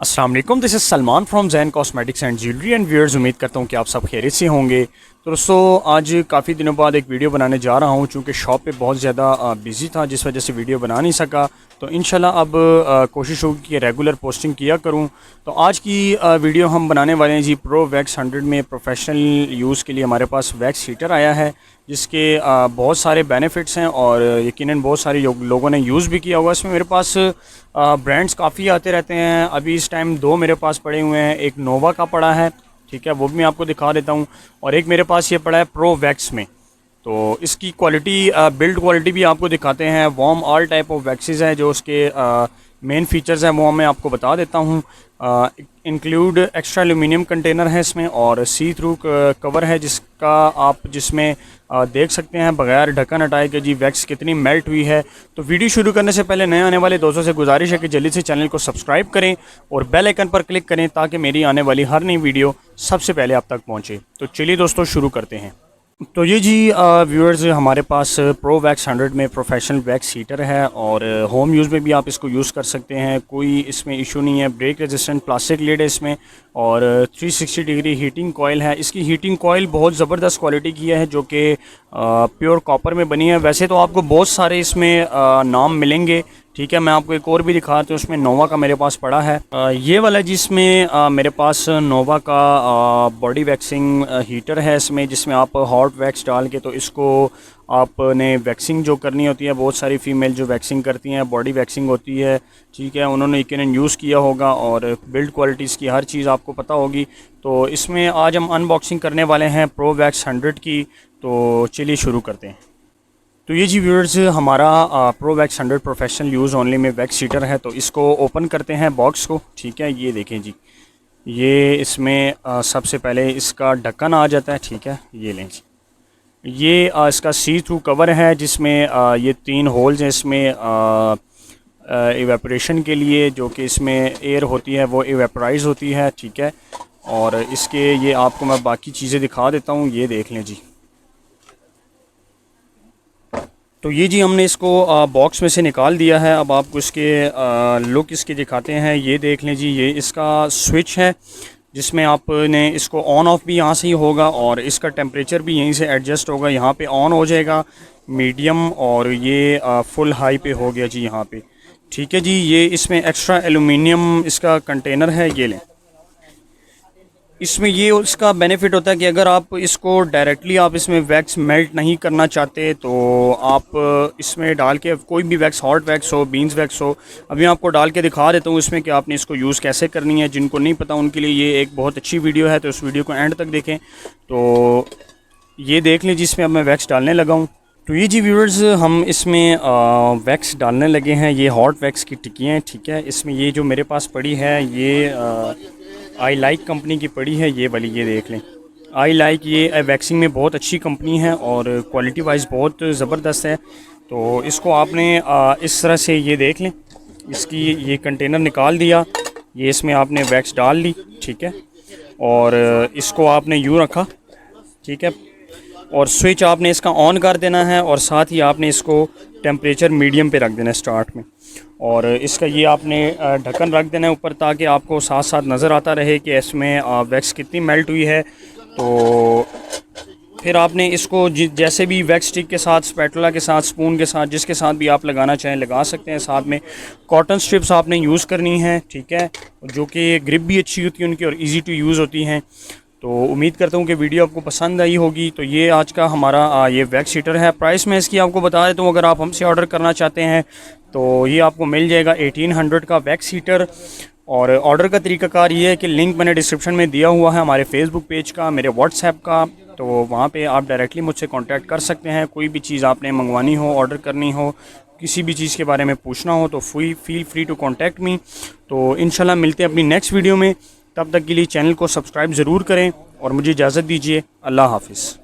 अस्सलाम वालेकुम, this is Salman from Jain cosmetics and jewellery and viewers. उम्मीद करता हूँ कि आप सब खैरियत से होंगे। तो दोस्तों, आज काफ़ी दिनों बाद एक वीडियो बनाने जा रहा हूँ, चूँकि शॉप पे बहुत ज़्यादा बिज़ी था, जिस वजह से वीडियो बना नहीं सका। तो इंशाल्लाह अब कोशिश होगी कि रेगुलर पोस्टिंग किया करूँ। तो आज की वीडियो हम बनाने वाले हैं जी, प्रो वैक्स 100 में प्रोफेशनल यूज़ के लिए हमारे पास वैक्स हीटर आया है, जिसके बहुत सारे बेनिफिट्स हैं और यकीनन बहुत सारे लोगों ने यूज़ भी किया होगा। इसमें मेरे पास ब्रांड्स काफ़ी आते रहते हैं। अभी इस टाइम दो मेरे पास पड़े हुए हैं, एक नोवा का पड़ा है, ठीक है, वो भी मैं आपको दिखा देता हूँ, और एक मेरे पास ये पड़ा है प्रो वैक्स में। तो इसकी क्वालिटी, बिल्ड क्वालिटी भी आपको दिखाते हैं। Warm all type of waxes हैं, जो उसके मेन फीचर्स हैं वो मैं आपको बता देता हूँ। इंक्लूड एक्स्ट्रा एल्यूमिनियम कंटेनर है इसमें, और सी थ्रू कवर है, जिसमें देख सकते हैं बगैर ढक्कन हटाए कि जी वैक्स कितनी मेल्ट हुई है। तो वीडियो शुरू करने से पहले नए आने वाले दोस्तों से गुजारिश है कि जल्दी से चैनल को सब्सक्राइब करें और बेल आइकन पर क्लिक करें, ताकि मेरी आने वाली हर नई वीडियो सबसे पहले आप तक पहुँचे। तो चलिए दोस्तों, शुरू करते हैं। तो ये जी व्यूअर्स, हमारे पास प्रो वैक्स 100 में प्रोफेशनल वैक्स हीटर है, और होम यूज़ में भी आप इसको यूज़ कर सकते हैं, कोई इसमें इशू नहीं है। ब्रेक रेजिस्टेंट प्लास्टिक लिड है इसमें, और 360 डिग्री हीटिंग कॉयल है। इसकी हीटिंग कॉयल बहुत ज़बरदस्त क्वालिटी की है, जो कि प्योर कॉपर में बनी है। वैसे तो आपको बहुत सारे इसमें नाम मिलेंगे, ठीक है। मैं आपको एक और भी दिखाता हूँ, उसमें नोवा का मेरे पास पड़ा है। ये वाला जिसमें मेरे पास नोवा का बॉडी वैक्सिंग हीटर है इसमें, जिसमें आप हॉट वैक्स डाल के, तो इसको आपने वैक्सिंग जो करनी होती है, बहुत सारी फ़ीमेल जो वैक्सिंग करती हैं, बॉडी वैक्सिंग होती है, ठीक है, उन्होंने यकीनन यूज़ किया होगा, और बिल्ड क्वालिटीज़ की हर चीज़ आपको पता होगी। तो इसमें आज हम अनबॉक्सिंग करने वाले हैं प्रो वैक्स 100 की। तो चलिए शुरू करते हैं। तो ये जी व्यूअर्स, हमारा pro wax 100 professional use only में वैक्स हीटर है। तो इसको ओपन करते हैं बॉक्स को, ठीक है। ये देखें जी, ये इसमें सबसे पहले इसका ढक्कन आ जाता है, ठीक है। ये लें जी, ये इसका सी थ्रू कवर है, जिसमें ये 3 होल्स हैं इसमें इवेपोरेशन के लिए, जो कि इसमें एयर होती है वो इवेपोराइज़ होती है, ठीक है। और इसके ये आपको मैं बाकी चीज़ें दिखा देता हूँ, ये देख लें जी। तो ये जी, हमने इसको बॉक्स में से निकाल दिया है। अब आपको इसके लुक इसकी दिखाते हैं। ये देख लें जी, ये इसका स्विच है, जिसमें आपने इसको ऑन ऑफ भी यहाँ से ही होगा, और इसका टेम्परेचर भी यहीं से एडजस्ट होगा। यहाँ पे ऑन हो जाएगा, मीडियम, और ये फुल हाई पे हो गया जी यहाँ पे, ठीक है जी। ये इसमें एक्स्ट्रा एलुमिनियम इसका कंटेनर है, ये लें। इसमें ये उसका बेनिफिट होता है कि अगर आप इसको डायरेक्टली आप इसमें वैक्स मेल्ट नहीं करना चाहते, तो आप इसमें डाल के कोई भी वैक्स, हॉट वैक्स हो, बीन्स वैक्स हो, अभी आपको डाल के दिखा देता हूँ इसमें कि आपने इसको यूज़ कैसे करनी है। जिनको नहीं पता उनके लिए ये एक बहुत अच्छी वीडियो है, तो इस वीडियो को एंड तक देखें। तो ये देख लें जिसमें अब मैं वैक्स डालने लगा हूँ। तो ये जी व्यूअर्स, हम इसमें वैक्स डालने लगे हैं। ये हॉट वैक्स की टिक्कियाँ हैं, ठीक है। इसमें ये जो मेरे पास पड़ी है, ये आई लाइक कंपनी की पड़ी है, ये वाली, ये देख लें। आई लाइक ये वैक्सिंग में बहुत अच्छी कंपनी है, और क्वालिटी वाइज बहुत ज़बरदस्त है। तो इसको आपने इस तरह से, ये देख लें, इसकी ये कंटेनर निकाल दिया, ये इसमें आपने वैक्स डाल ली, ठीक है, और इसको आपने यूँ रखा, ठीक है, और स्विच आपने इसका ऑन कर देना है, और साथ ही आपने इसको टेम्परेचर मीडियम पे रख देना है स्टार्ट में, और इसका ये आपने ढक्कन रख देना है ऊपर, ताकि आपको साथ साथ नज़र आता रहे कि इसमें वैक्स कितनी मेल्ट हुई है। तो फिर आपने इसको जैसे भी वैक्स स्टिक के साथ, स्पैटुला के साथ, स्पून के साथ, जिसके साथ भी आप लगाना चाहें लगा सकते हैं। साथ में कॉटन स्ट्रिप्स आपने यूज़ करनी है, ठीक है, जो कि ग्रिप भी अच्छी होती है उनकी और ईज़ी टू यूज़ होती हैं। तो उम्मीद करता हूँ कि वीडियो आपको पसंद आई होगी। तो ये आज का हमारा ये वैक्स हीटर है। प्राइस मैं इसकी आपको बता देता हूँ, अगर आप हमसे ऑर्डर करना चाहते हैं तो ये आपको मिल जाएगा 1800 का वैक्स हीटर। और ऑर्डर का तरीकाकार ये है कि लिंक मैंने डिस्क्रिप्शन में दिया हुआ है, हमारे फेसबुक पेज का, मेरे व्हाट्सएप का। तो वहाँ पे आप डायरेक्टली मुझसे कांटेक्ट कर सकते हैं। कोई भी चीज़ आपने मंगवानी हो, ऑर्डर करनी हो, किसी भी चीज़ के बारे में पूछना हो, तो feel free to contact me. तो इंशाल्लाह मिलते हैं अपनी नेक्स्ट वीडियो में। तब तक के लिए चैनल को सब्सक्राइब ज़रूर करें, और मुझे इजाज़त दीजिए। अल्लाह हाफ़िज़।